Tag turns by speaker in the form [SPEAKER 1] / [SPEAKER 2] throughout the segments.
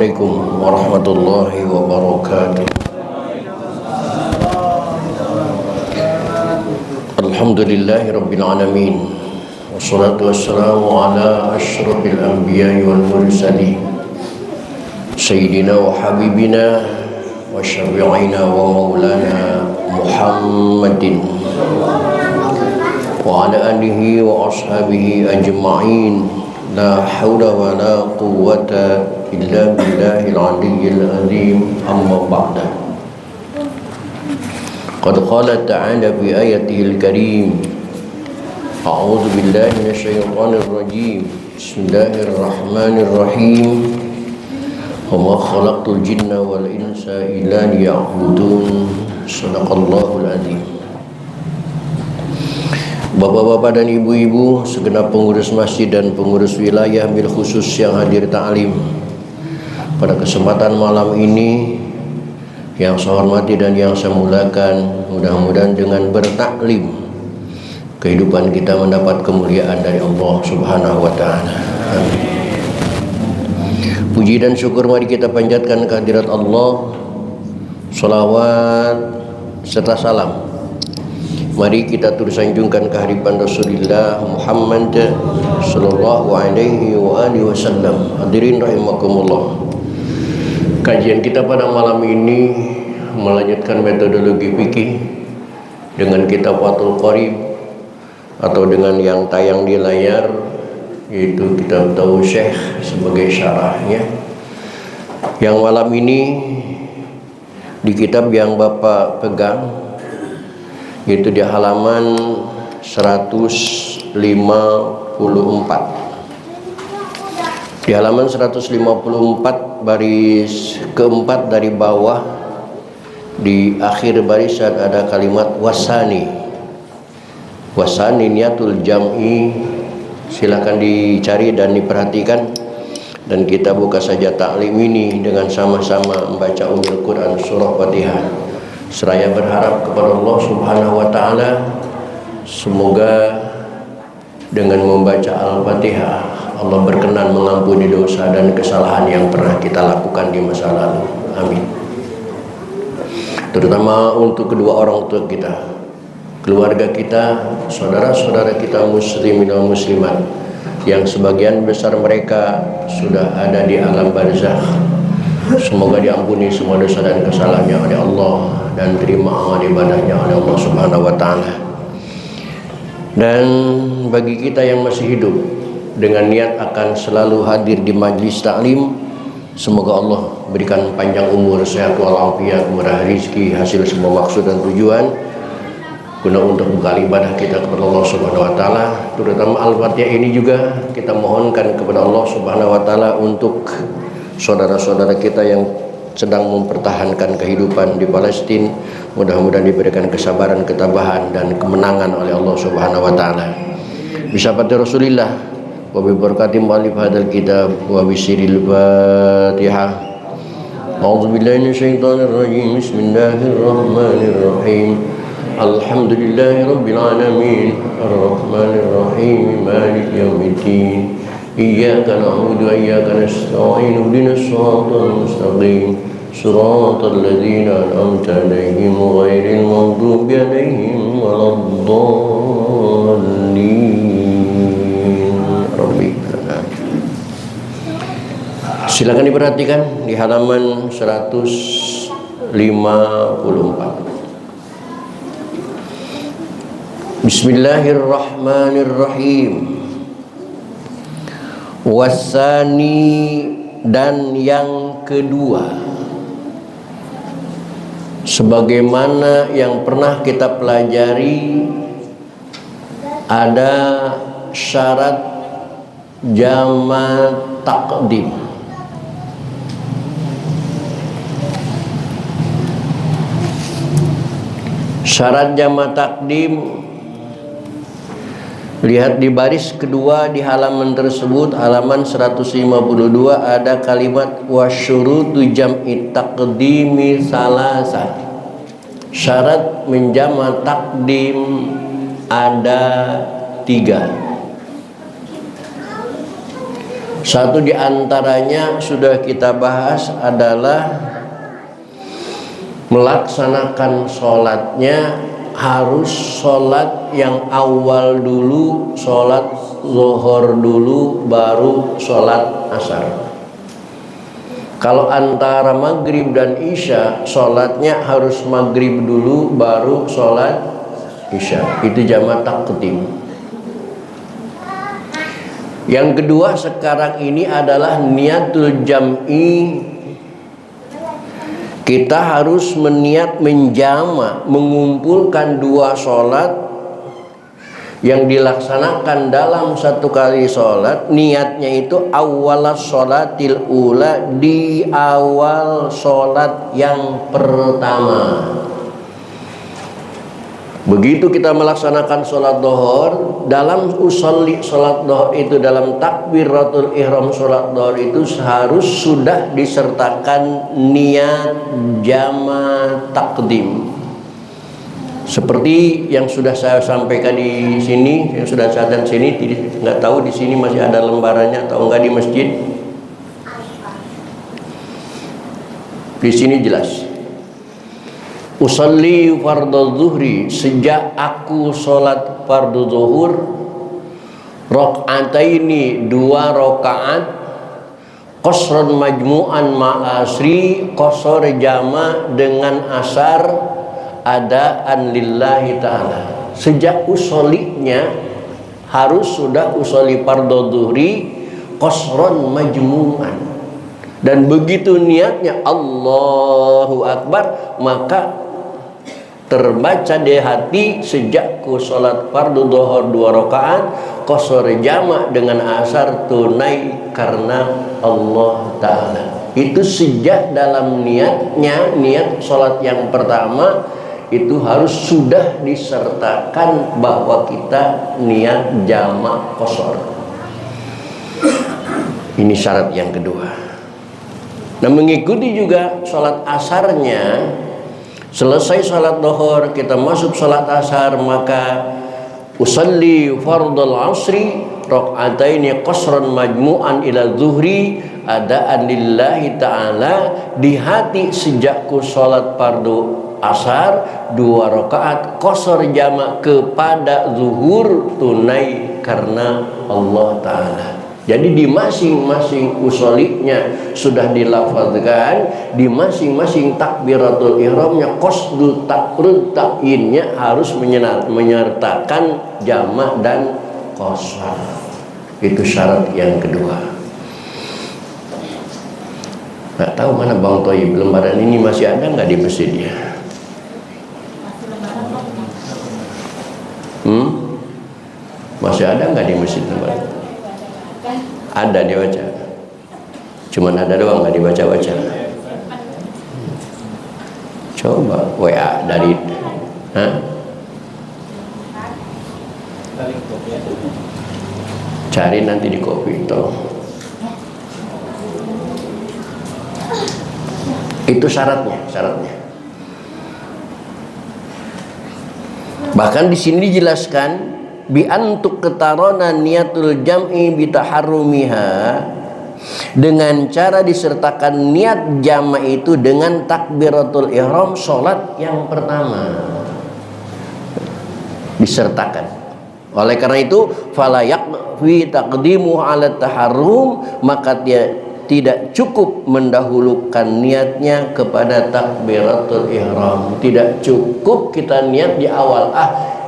[SPEAKER 1] Assalamualaikum warahmatullahi wabarakatuh. Alhamdulillahi rabbil alamin. Wassalatu wassalamu ala asyrafil anbiya'i wal mursalin Sayyidina wa habibina wa syafi'ina wa maulana Muhammadin wa ala alihi wa ashabihi ajma'in. La hawla wa la quwwata illa billahil aliyyil azim. Amma ba'da. Qad qala ta'ala fi ayatihil karim. A'udzu billahi minasyaitonir rajim. Bismillahirrahmanirrahim. Wa ma khalaqtul jinna wal insa illa liya'budun. Shadaqallahul azim. Bapak-bapak dan ibu-ibu, segenap pengurus masjid dan pengurus wilayah bil khusus yang hadir ta'lim pada kesempatan malam ini, yang saya hormati dan yang saya muliakan, mudah-mudahan dengan bertaklim kehidupan kita mendapat kemuliaan dari Allah Subhanahu wa taala. Amin. Puji dan syukur mari kita panjatkan kehadirat Allah. Shalawat serta salam mari kita terus sanjungkan kehadiran Rasulullah Muhammad sallallahu alaihi wa alihi wasallam. Hadirin rahimakumullah. Kajian kita pada malam ini melanjutkan metodologi fikih dengan kitab Fathul Qarib atau dengan yang tayang di layar, yaitu kitab Tausyekh sebagai syarahnya. Yang malam ini di kitab yang Bapak pegang, yaitu di halaman 154. Di halaman 154 baris keempat dari bawah, di akhir barisan ada kalimat wasani. Wasani niyatul jam'i. Silakan dicari dan diperhatikan, dan kita buka saja taklim ini dengan sama-sama membaca Ummul Quran surah Fatihah. Seraya berharap kepada Allah Subhanahu wa taala, semoga dengan membaca Al-Fatihah Allah berkenan mengampuni dosa dan kesalahan yang pernah kita lakukan di masa lalu. Amin. Terutama untuk kedua orang tua kita, keluarga kita, saudara-saudara kita muslimin dan muslimat yang sebagian besar mereka sudah ada di alam barzakh. Semoga diampuni semua dosa dan kesalahannya oleh Allah dan terima amal ibadahnya oleh Allah Subhanahu wa taala. Dan bagi kita yang masih hidup dengan niat akan selalu hadir di majlis taklim, semoga Allah berikan panjang umur, sehat walafiat, murah rezeki, hasil semua maksud dan tujuan guna untuk bekal ibadah kita kepada Allah Subhanahu wa taala. Terutama Al-Fatihah ini juga kita mohonkan kepada Allah Subhanahu wa taala untuk saudara-saudara kita yang sedang mempertahankan kehidupan di Palestina. Mudah-mudahan diberikan kesabaran, ketabahan dan kemenangan oleh Allah Subhanahu wa taala. Bisyafaati Rasulillah wa bi barakati muallif hadzal kitab wa bi sirril Fatihah. A'udzu billahi minasyaitonir rajim. Bismillahirrahmanirrahim. Alhamdulillahi rabbil alamin. Arrahmanir rahim. Maliki yaumiddin. Iyyaka na'budu wa iyyaka nasta'in. Ihdinas siratal mustaqim. Siratal ladzina an'amta 'alaihim ghairil maghdubi 'alaihim waladdallin. Silakan diperhatikan di halaman 154. Bismillahirrahmanirrahim. Wasani, dan yang kedua, sebagaimana yang pernah kita pelajari, ada syarat jamak takdim. Syarat jamak takdim, lihat di baris kedua di halaman tersebut, halaman 152, ada kalimat wasyurutu jam'i taqdimi salasa. Syarat menjamak takdim ada 3. Satu di antaranya sudah kita bahas adalah melaksanakan sholatnya harus sholat yang awal dulu, sholat zuhur dulu, baru sholat asar. Kalau antara maghrib dan isya, sholatnya harus maghrib dulu, baru sholat isya. Itu jamak taqdim. Yang kedua sekarang ini adalah niatul jam'i. Kita harus meniat menjama, mengumpulkan dua sholat yang dilaksanakan dalam satu kali sholat. Niatnya itu awal sholatil ula, di awal sholat yang pertama. Begitu kita melaksanakan sholat dohor, dalam usolli sholat dohor itu, dalam takbiratul ihram sholat dohor itu harus sudah disertakan niat jama takdim. Seperti yang sudah saya sampaikan di sini, yang sudah saya catat sini, nggak tahu di sini masih ada lembarannya atau enggak di masjid. Di sini jelas. Usalli fardhu zuhri, sejak aku sholat fardhu zuhur, rakaataini, dua rakaat, qasran majmu'an ma'asri, qasar jama dengan asar, adaan lillahi ta'ala. Sejak usollinya harus sudah usolli fardhu zuhri qasran majmu'an, dan begitu niatnya Allahu Akbar, maka terbaca di hati sejak ku sholat fardu dhuhur 2 rakaat, qasar jamak dengan asar, tunai karena Allah Ta'ala. Itu sejak dalam niatnya, niat sholat yang pertama itu harus sudah disertakan bahwa kita niat jamak qasar. Ini syarat yang kedua. Nah, mengikuti juga sholat asarnya. Selesai sholat dhuhur, kita masuk sholat asar, maka usalli fardul asri rakaataini qasran majmu'an ila zuhri adaan lillahi ta'ala. Di hati sejakku sholat fardu asar 2 rakaat qasar jamak kepada zuhur, tunai karena Allah Ta'ala. Jadi di masing-masing usollinya sudah dilafazkan, di masing-masing takbiratul ihramnya qasdu takrud ta'yinnya harus menyertakan jamak dan qasar. Itu syarat yang kedua. Nggak tahu mana Bang Toyib, lembaran ini masih ada nggak di masjidnya? Masih ada nggak di masjid lembaran? Ada dibaca, cuman ada doang nggak dibaca-baca. Coba WA dari, cari nanti di copy tolong. Itu syaratnya. Bahkan di sini dijelaskan bi antuk ketarona niatul jam'i bitaharrumiha, dengan cara disertakan niat jama' itu dengan takbiratul ihram sholat yang pertama, disertakan. Oleh karena itu fala yakfi taqdimu ala taharrum, maka dia tidak cukup mendahulukan niatnya kepada takbiratul ihram. Tidak cukup kita niat di awal,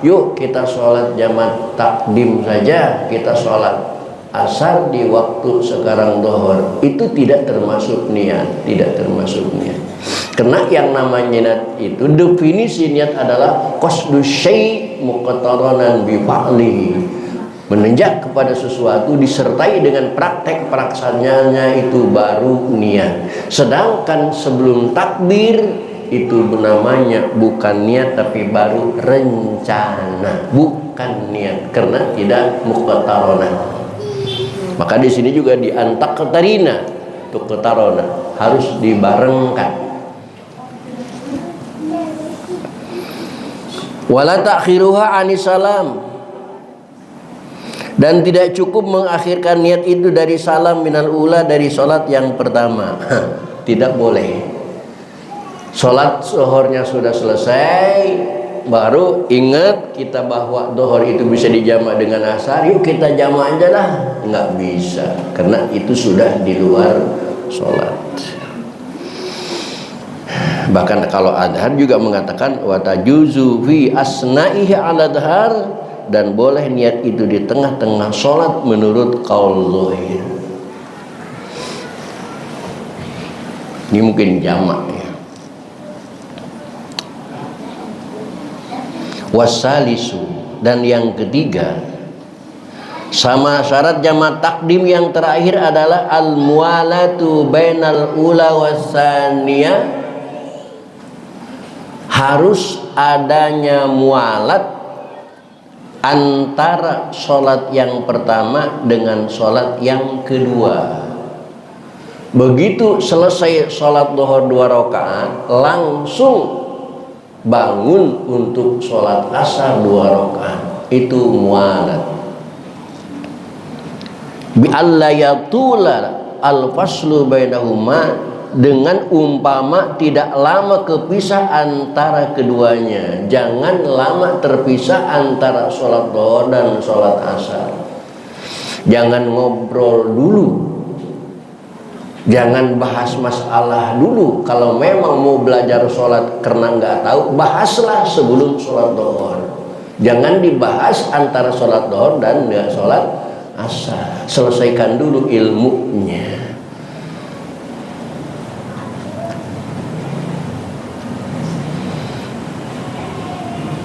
[SPEAKER 1] yuk kita sholat jamak takdim saja, kita sholat asar di waktu sekarang dhuhur. Itu tidak termasuk niat, Karena yang namanya niat itu, definisi niat adalah qasdu syai' muqtaranan bi fa'lihi, menenjak kepada sesuatu disertai dengan praktek pelaksananya, itu baru niat. Sedangkan sebelum takbir itu namanya bukan niat tapi baru rencana, bukan niat, karena tidak muqtaranah. Maka di sini juga di antaktarina untuk ketarona harus dibarengkan. Wala ta'khiruha anis salam, Dan tidak cukup mengakhirkan niat itu dari salam minal ula, dari sholat yang pertama. Tidak boleh. Sholat zuhurnya sudah selesai, baru ingat kita bahwa zuhur itu bisa dijamak dengan asar, yuk kita jamak aja lah. Nggak bisa, karena itu sudah di luar sholat. Bahkan kalau adhar juga mengatakan watajuzu fi asna'ihi ala adhar, dan boleh niat itu di tengah-tengah sholat menurut qaul zahir. Ini mungkin jamak ya. Wasalisu, dan yang ketiga, sama syarat jamak takdim yang terakhir adalah al-mualatu bainal ula wasaniyah, harus adanya mualat antara sholat yang pertama dengan sholat yang kedua. Begitu selesai sholat duhur 2 rakaat, langsung bangun untuk sholat asar 2 rakaat. Itu mualat. Bi alla yatula al-faslu bainahuma, dengan umpama tidak lama kepisah antara keduanya. Jangan lama terpisah antara sholat duhur dan sholat asar. Jangan ngobrol dulu, jangan bahas masalah dulu. Kalau memang mau belajar sholat karena nggak tahu, bahaslah sebelum sholat duhur. Jangan dibahas antara sholat duhur dan sholat asar. Selesaikan dulu ilmunya.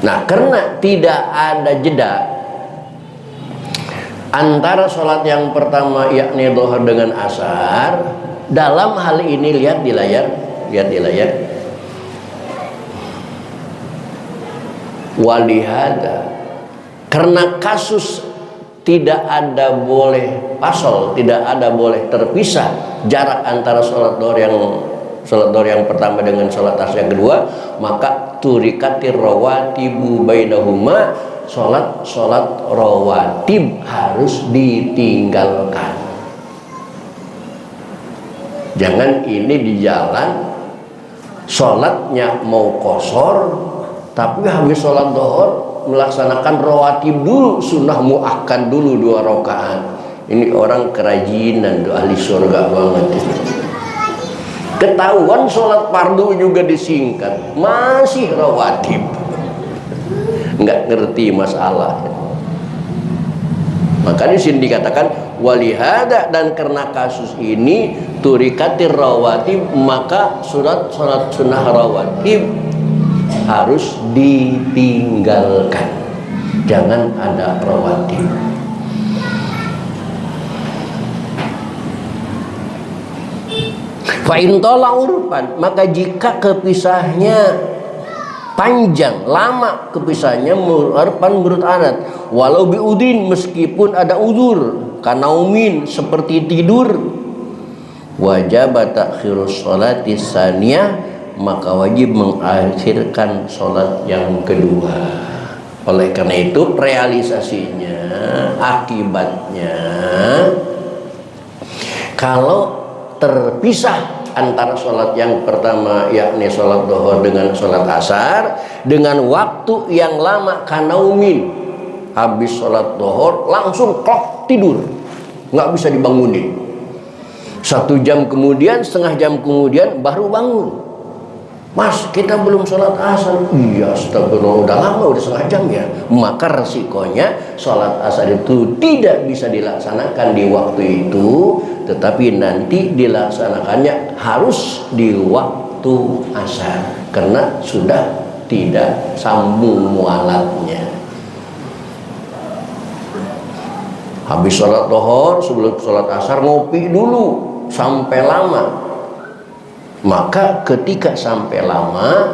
[SPEAKER 1] Nah, karena tidak ada jeda antara sholat yang pertama yakni duhur dengan asar, dalam hal ini lihat di layar, walihada, karena kasus tidak ada boleh pasol, tidak ada boleh terpisah jarak antara sholat duhur yang pertama dengan sholat asar yang kedua, maka turikatir rawatibu bainahuma, sholat rawatib harus ditinggalkan. Jangan ini di jalan sholatnya mau qashar, tapi habis sholat duhur melaksanakan rawatib dulu, sunnah muakkad dulu 2 rakaat. Ini orang kerajinan, ahli surga banget. Ketahuan sholat fardu juga disingkat, masih rawatib. Nggak ngerti masalah. Maka di sini dikatakan walihada, dan karena kasus ini turikatir rawatib, maka sholat sunnah rawatib harus ditinggalkan. Jangan ada rawatib. Fa'in tola urfan, maka jika kepisahnya panjang, lama kepisahnya urfan menurut adat, walau biudin, meskipun ada uzur, kanaumin, seperti tidur, wajib takhirus sholati tsaniyah, maka wajib mengakhirkan sholat yang kedua. Oleh karena itu realisasinya, akibatnya, kalau terpisah antara sholat yang pertama yakni sholat duhur dengan sholat asar dengan waktu yang lama, kanaumin, habis sholat duhur langsung klok tidur, nggak bisa dibangunin. 1 jam kemudian, setengah jam kemudian baru bangun. Mas, kita belum sholat asar. Iya, astagfirullah, udah lama, udah setengah jam ya. Maka resikonya sholat asar itu tidak bisa dilaksanakan di waktu itu, tetapi nanti dilaksanakannya harus di waktu asar, karena sudah tidak sambung mualatnya. Habis sholat duhur, sebelum sholat asar ngopi dulu sampai lama. Maka ketika sampai lama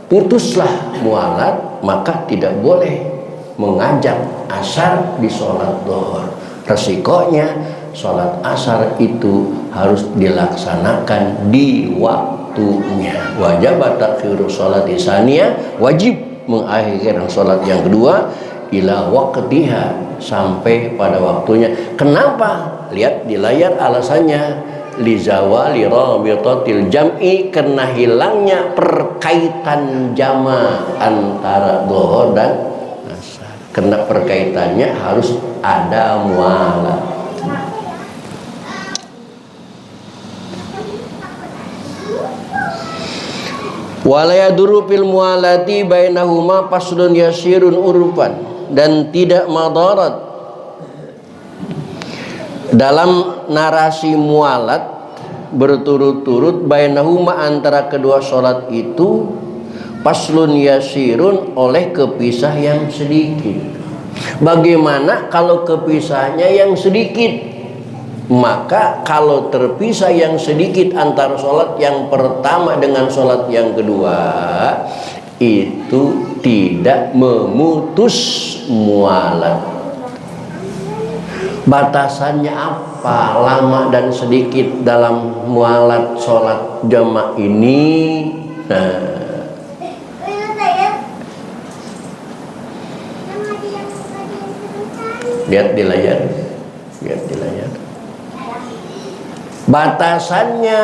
[SPEAKER 1] putuslah mualat, maka tidak boleh mengajak asar di sholat duhur. Resikonya sholat asar itu harus dilaksanakan di waktunya. Wajib takhirus sholati tsaniyah, wajib mengakhirkan sholat yang kedua, ila waqtiha, sampai pada waktunya. Kenapa? Lihat di layar alasannya, li zawali rabitatil jam'i, karena hilangnya perkaitan jama antara dhuhur dan asar. Karena perkaitannya harus ada mualat. Wala yadurru fil mualati bainahuma faslun yasirun urfan, dan tidak madarat dalam narasi mualat berturut-turut bainahuma antara kedua sholat itu, faslun yasirun, oleh kepisah yang sedikit. Bagaimana kalau kepisahnya yang sedikit? Maka kalau terpisah yang sedikit antara sholat yang pertama dengan sholat yang kedua, itu tidak memutus mualat. Batasannya apa lama dan sedikit dalam mualat sholat jamaah ini? Lihat di layar, lihat di layar. Batasannya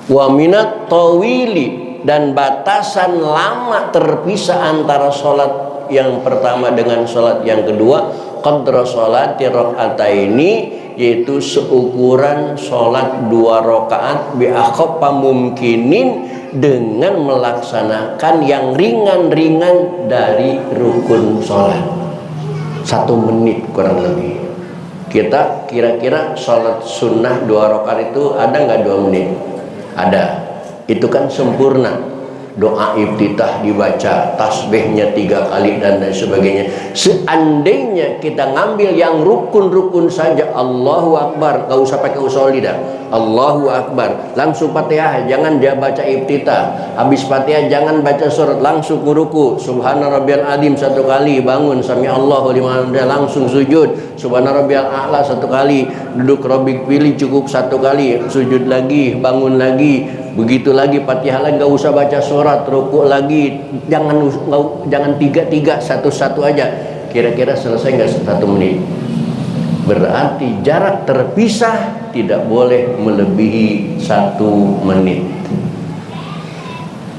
[SPEAKER 1] wa minat tawili, dan batasan lama terpisah antara sholat yang pertama dengan sholat yang kedua, qadra sholati rakaataini, yaitu seukuran sholat 2 rakaat bi akhaffa mumkinin, dengan melaksanakan yang ringan-ringan dari rukun sholat. 1 menit kurang lebih. Kita kira-kira sholat sunnah 2 rakaat itu ada nggak 2 menit? Ada. Itu kan sempurna. Doa iftitah dibaca, tasbihnya 3 kali dan lain sebagainya. Seandainya kita ngambil yang rukun-rukun saja, Allahu Akbar, gak usah pakai usul lidah, Allahu Akbar, langsung Fatihah, jangan dia baca iftitah. Habis Fatihah jangan baca surat, langsung ruku. Subhana rabbiyal azim 1 kali, bangun, sami Allahu liman hamidah, langsung sujud. Subhana rabbiyal a'la 1 kali, duduk rabbik pilih cukup 1 kali, sujud lagi, bangun lagi, begitu lagi Fatihah lagi, nggak usah baca surat, rukuk lagi, jangan 3-3, 1-1 aja. Kira-kira selesai nggak 1 menit? Berarti jarak terpisah tidak boleh melebihi 1 menit.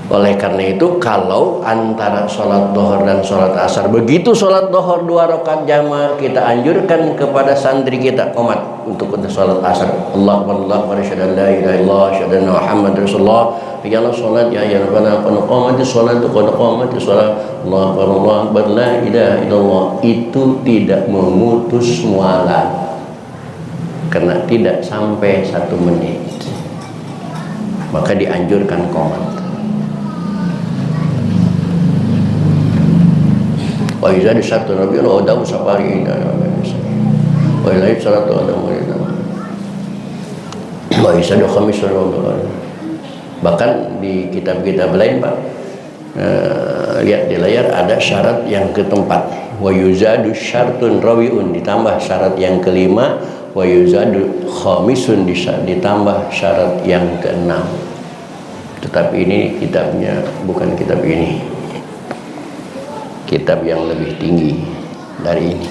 [SPEAKER 1] Oleh karena itu, kalau antara sholat dhuhur dan sholat asar, begitu sholat dhuhur 2 rakaat jamaah, kita anjurkan kepada santri kita qomat untuk sholat asar. Allahu Akbar, asyhadu an la ilaha illallah, asyhadu anna Muhammadar Rasulullah. Jangan sholat ya rabbana qad qamati sholatu qad qamati sholat. Allahu Akbar, la ilaha illallah. Itu tidak memutus mualat, karena tidak sampai 1 menit. Maka dianjurkan qomat. Wa iza disatu nabi Allah dawu safari inna wa ilaihi salatu wa salam wa iza do khamis Ramadan. Bahkan di kitab-kitab lain, Pak, lihat di layar ada syarat yang keempat, wa yuzadu syartun rawiun, ditambah syarat yang kelima, wa yuzadu khamisun, ditambah syarat yang keenam. Tetapi ini kitabnya bukan kitab ini, kitab yang lebih tinggi dari ini.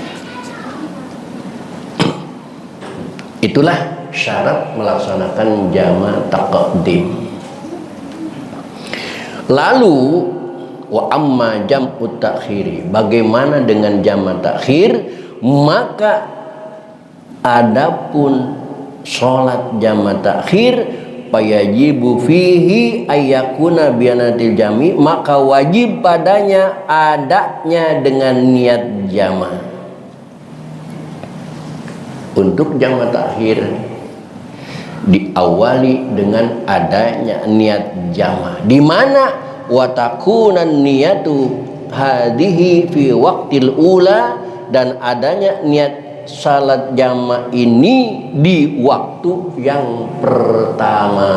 [SPEAKER 1] Itulah syarat melaksanakan jama' taqdim. Lalu wa amma jam'ut takhiri, bagaimana dengan jama' takhir? Maka adapun sholat jama' takhir, fayajibu fihi ayyakuna bianatil jami', maka wajib padanya adanya dengan niat jama'. Untuk jama' takhir diawali dengan adanya niat jama', di mana wa takunan niyatu hadhihi fi waqtil ula, dan adanya niat salat jama' ini di waktu yang pertama.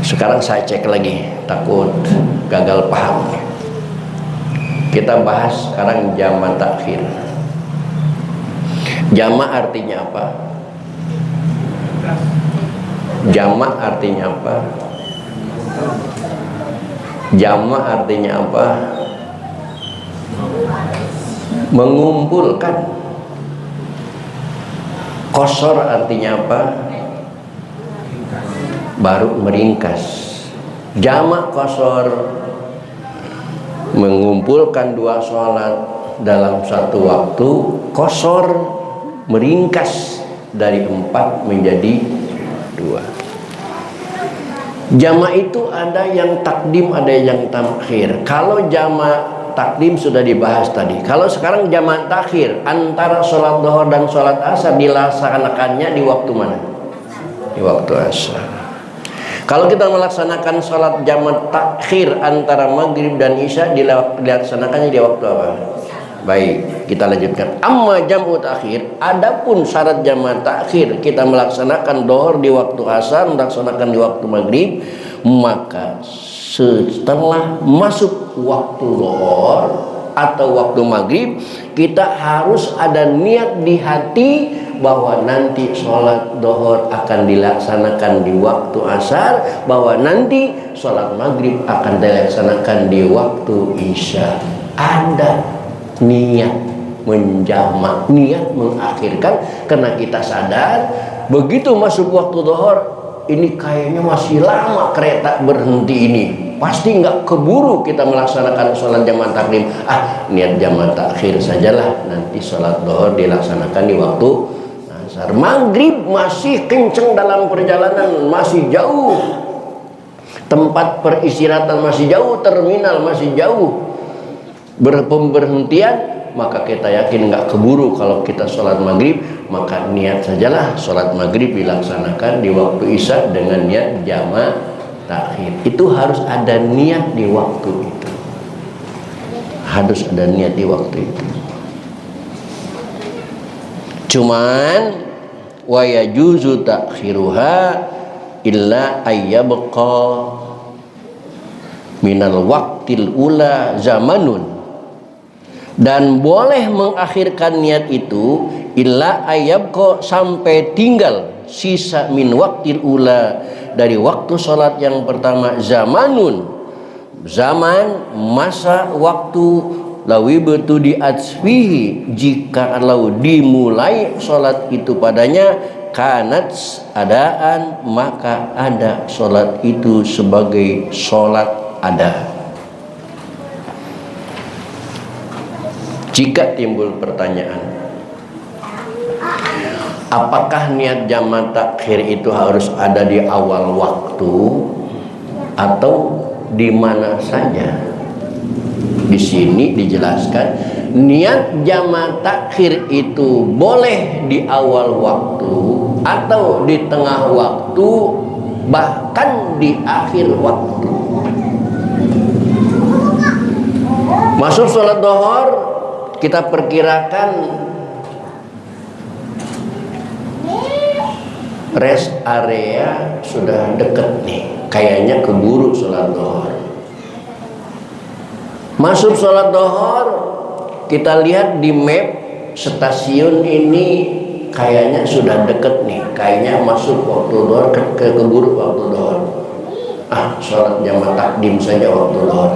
[SPEAKER 1] Sekarang saya cek lagi, takut gagal paham. Kita bahas sekarang jama' takhir. Jama' artinya apa? Jama' artinya apa? Jama' artinya apa? mengumpulkan. Qasar artinya apa? Baru meringkas. Jamak qasar mengumpulkan dua sholat dalam satu waktu. Qasar meringkas dari 4 menjadi 2. Jamak itu ada yang takdim, ada yang takhir. Kalau jamak takdim sudah dibahas tadi. Kalau sekarang jamak takhir, antara sholat duhur dan sholat asar dilaksanakannya di waktu mana? Di waktu asar. Kalau kita melaksanakan sholat jamak takhir antara maghrib dan isya dilaksanakannya di waktu apa? Baik, kita lanjutkan. Amma jam'u takhir, adapun syarat jamak takhir kita melaksanakan duhur di waktu asar, melaksanakan di waktu maghrib, maka setelah masuk waktu duhur atau waktu maghrib, kita harus ada niat di hati bahwa nanti sholat duhur akan dilaksanakan di waktu asar, bahwa nanti sholat maghrib akan dilaksanakan di waktu isya. Ada niat menjamak, niat mengakhirkan, karena kita sadar begitu masuk waktu duhur, ini kayaknya masih lama kereta berhenti ini, pasti nggak keburu kita melaksanakan sholat jamak takdim. Niat jamak takhir sajalah, nanti sholat duhur dilaksanakan di waktu asar. Maghrib masih kenceng dalam perjalanan, masih jauh, tempat peristirahatan masih jauh, terminal masih jauh, berpemberhentian, maka kita yakin nggak keburu kalau kita sholat maghrib, maka niat sajalah sholat maghrib dilaksanakan di waktu isya dengan niat jamak takhir. Itu harus ada niat di waktu itu, harus ada niat di waktu itu. Cuman wa yajuzu takhiruha illa ayyabqa minal waqtil ula zamanun, dan boleh mengakhirkan niat itu illa ayyabqa, sampai tinggal sisa min waqtil ula, dari waktu sholat yang pertama, zamanun, zaman, masa, waktu, lawi betu di atsfihi, jika kalau dimulai sholat itu padanya, kanat adaan, maka ada sholat itu sebagai sholat ada. Jika timbul pertanyaan, apakah niat jamak takhir itu harus ada di awal waktu atau di mana saja? Di sini dijelaskan niat jamak takhir itu boleh di awal waktu atau di tengah waktu, bahkan di akhir waktu. Masuk sholat duhur, kita perkirakan rest area sudah deket nih, kayaknya keburu sholat duhur. Masuk sholat duhur, kita lihat di map stasiun ini kayaknya sudah deket nih, kayaknya masuk waktu duhur, keburu waktu duhur. Sholat jamak takdim saja waktu duhur.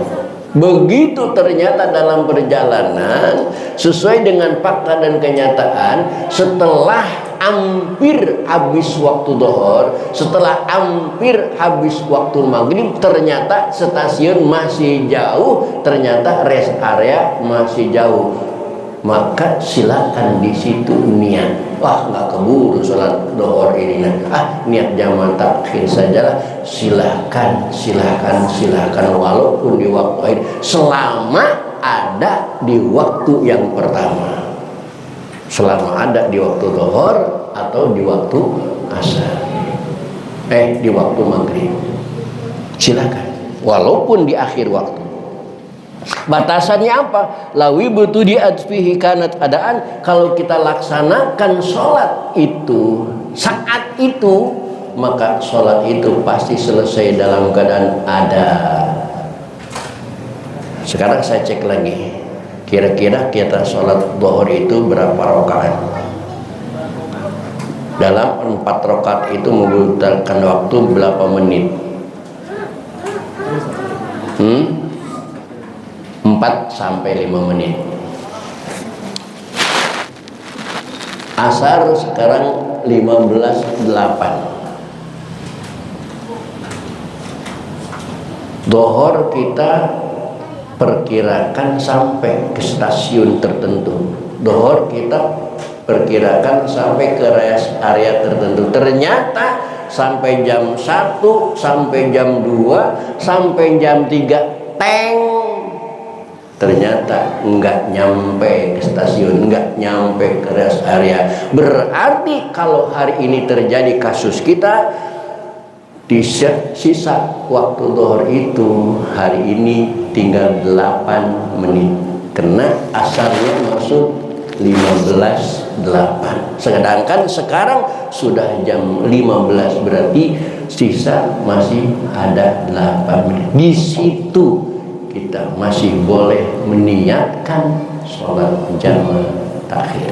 [SPEAKER 1] Begitu ternyata dalam perjalanan, sesuai dengan fakta dan kenyataan, setelah hampir habis waktu duhur, setelah hampir habis waktu maghrib, ternyata stasiun masih jauh, ternyata rest area masih jauh, maka silakan di situ niat. Nggak keburu sholat duhur ini, niat jamak takhir sajalah. Silakan walaupun di waktu akhir, selama ada di waktu yang pertama, selama ada di waktu duhur atau di waktu asar, di waktu maghrib, silakan walaupun di akhir waktu. Batasannya apa? Lawi butuh di atsfihi kanat adaan, kalau kita laksanakan sholat itu saat itu, maka sholat itu pasti selesai dalam keadaan ada. Sekarang saya cek lagi, kira-kira kita sholat duhur itu berapa rakaat? Dalam 4 rakaat itu membutuhkan waktu berapa menit? 4 4 sampai 5 menit. Asar sekarang 15.8. Dohor kita perkirakan sampai ke stasiun tertentu. Dohor kita perkirakan sampai ke area tertentu. Ternyata sampai jam 1, sampai jam 2, sampai jam 3, teng, ternyata enggak nyampe ke stasiun, enggak nyampe ke rest area. Berarti kalau hari ini terjadi kasus kita, di sisa waktu dohor itu hari ini tinggal 8 menit, karena asalnya masuk 15.8. Sedangkan sekarang sudah jam 15, berarti sisa masih ada 8 menit. Di situ kita masih boleh meniatkan sholat jamaah takhir,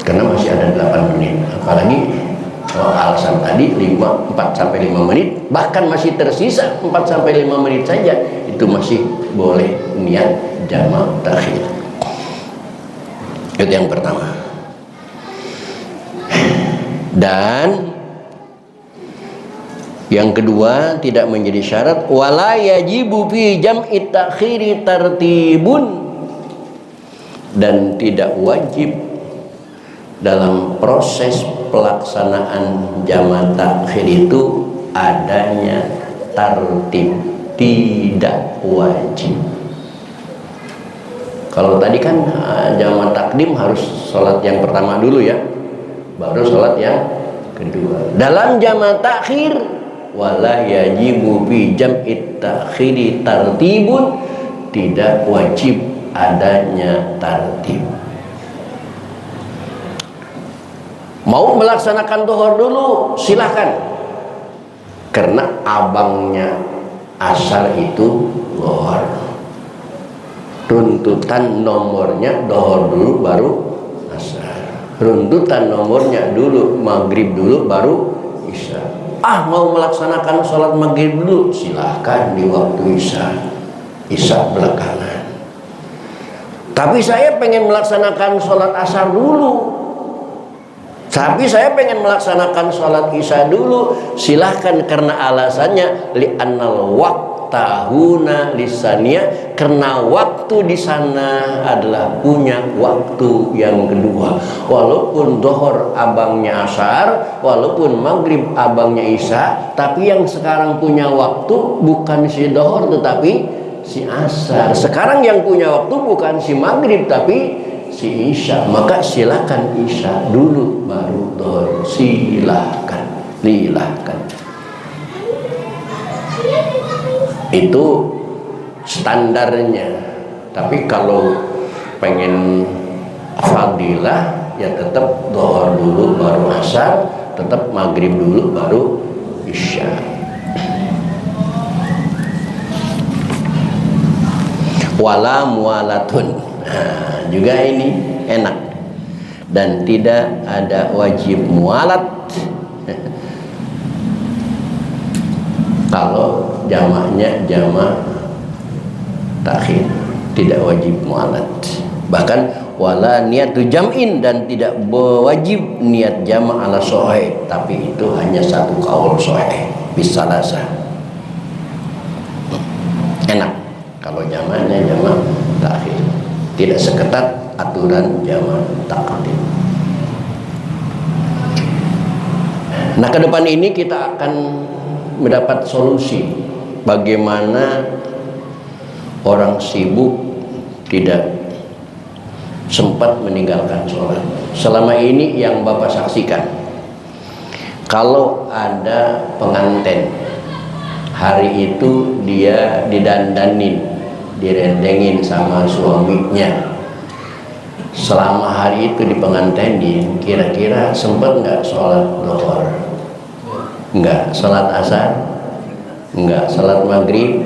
[SPEAKER 1] karena masih ada 8 menit. Apalagi alasan tadi 4 sampai 5 menit, bahkan masih tersisa 4 sampai 5 menit saja, itu masih boleh niat jamaah takhir. Itu yang pertama. Dan yang kedua, tidak menjadi syarat wala yajibu fi jam'i takhiri tartibun, dan tidak wajib dalam proses pelaksanaan jamaah takhir itu adanya tartib, tidak wajib. Kalau tadi kan jamaah takdim harus sholat yang pertama dulu ya, baru sholat yang kedua. Dalam jamaah takhir wala yajibu fi jam'i takhiri tartibun, tidak wajib adanya tartib. Mau melaksanakan duhur dulu silahkan, karena abangnya asar itu duhur. Runtutan nomornya duhur dulu baru asar. Runtutan nomornya dulu maghrib dulu baru isya. Mau melaksanakan sholat maghrib dulu silahkan di waktu isya belakangan. Tapi saya pengen melaksanakan sholat asar dulu, tapi saya pengen melaksanakan sholat isya dulu, silahkan, karena alasannya li'annal waqtahuna lisania, karena waktu di sana adalah punya waktu yang kedua. Walaupun dohor abangnya asar, walaupun maghrib abangnya isya, tapi yang sekarang punya waktu bukan si dohor tetapi si asar. Sekarang yang punya waktu bukan si maghrib tapi si isya, maka silakan isya dulu baru dohor, silakan. Itu standarnya. Tapi kalau pengen fadilah ya tetap dohor dulu baru asar, tetap maghrib dulu baru isya. Wala mualatun, juga ini enak, dan tidak ada wajib mualat kalau jamaahnya jamaah takhir, tidak wajib mualat. Bahkan wala niatu jam'in, dan tidak wajib niat jamaah ala sahih, tapi itu hanya satu kaul sahih bisalasa. Enak kalau jamaahnya jamaah takhir, tidak seketat aturan jamaah takdim. Nah, ke depan ini kita akan mendapat solusi bagaimana orang sibuk tidak sempat meninggalkan sholat. Selama ini yang Bapak saksikan, kalau ada pengantin hari itu dia didandanin, direndengin sama suaminya, selama hari itu dipengantenin, kira-kira sempat nggak sholat duhur? Enggak. Sholat asar? Enggak. Sholat maghrib?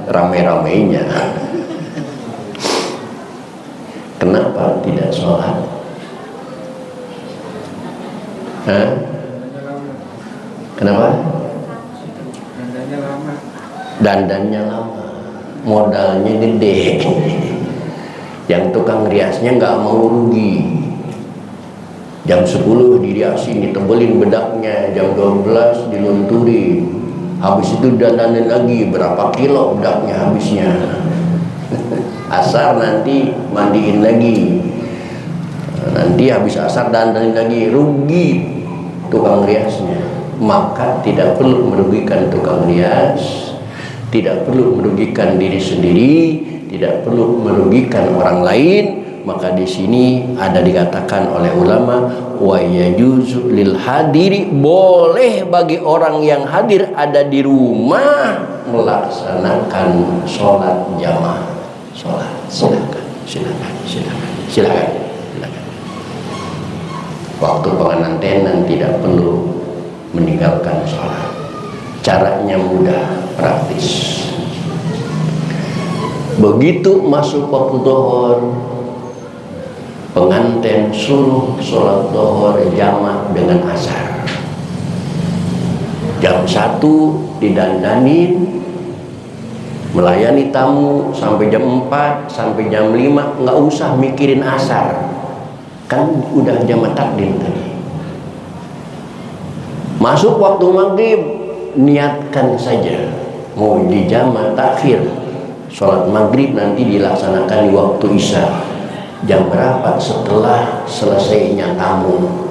[SPEAKER 1] Rame-ramenya. Kenapa tidak sholat? Kenapa? dandannya lama, modalnya gede. Yang tukang riasnya nggak mau rugi. Jam 10 diriasin, ditebelin bedaknya, jam 12 dilunturin. Habis itu dandanin lagi, berapa kilo bedaknya habisnya. Asar nanti mandiin lagi. Nanti habis asar dandanin lagi, rugi tukang riasnya. Maka tidak perlu merugikan tukang rias, tidak perlu merugikan diri sendiri, tidak perlu merugikan orang lain. Maka di sini ada dikatakan oleh ulama, wa yajuzu lil hadiri, boleh bagi orang yang hadir ada di rumah melaksanakan sholat jamaah. Sholat, silakan. Waktu pengantenan tidak perlu meninggalkan sholat. Caranya mudah, praktis. Begitu masuk waktu zuhur, pengantin suruh sholat zuhur jamaah dengan asar. Jam 1 didandanin, melayani tamu sampai jam 4, sampai jam 5, nggak usah mikirin asar. Kan udah jamaah takdim tadi. Masuk waktu maghrib, niatkan saja mau di jamaah takhir. Sholat maghrib nanti dilaksanakan di waktu isya. Jam berapa? Setelah selesainya tamu.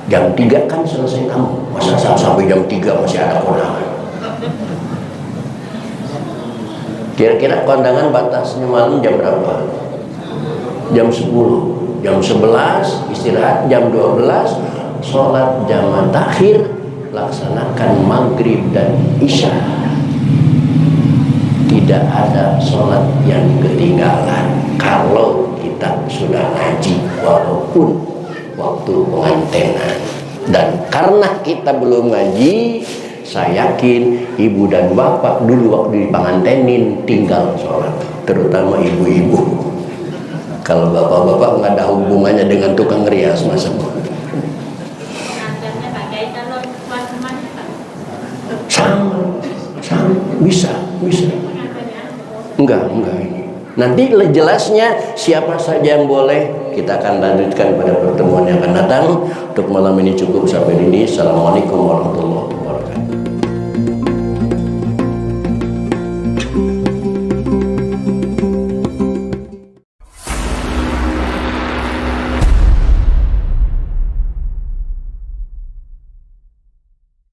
[SPEAKER 1] Jam 3 kan selesai tamu. Masa sampai jam 3 masih ada kondangan? Kira-kira kondangan batasnya malam jam berapa? Jam 10. Jam 11 istirahat, jam 12 sholat jamaah takhir, laksanakan maghrib dan isya. Tidak ada sholat yang ketinggalan kalau kita sudah ngaji, walaupun waktu pengantenan. Dan karena kita belum ngaji, saya yakin ibu dan bapak dulu waktu dipengantenin tinggal sholat, terutama ibu-ibu. Kalau bapak-bapak nggak ada hubungannya dengan tukang rias, masa sama, bisa. Enggak ini. Nanti jelasnya siapa saja yang boleh kita akan lanjutkan pada pertemuan yang akan datang. Untuk malam ini cukup sampai ini. Assalamualaikum warahmatullahi wabarakatuh.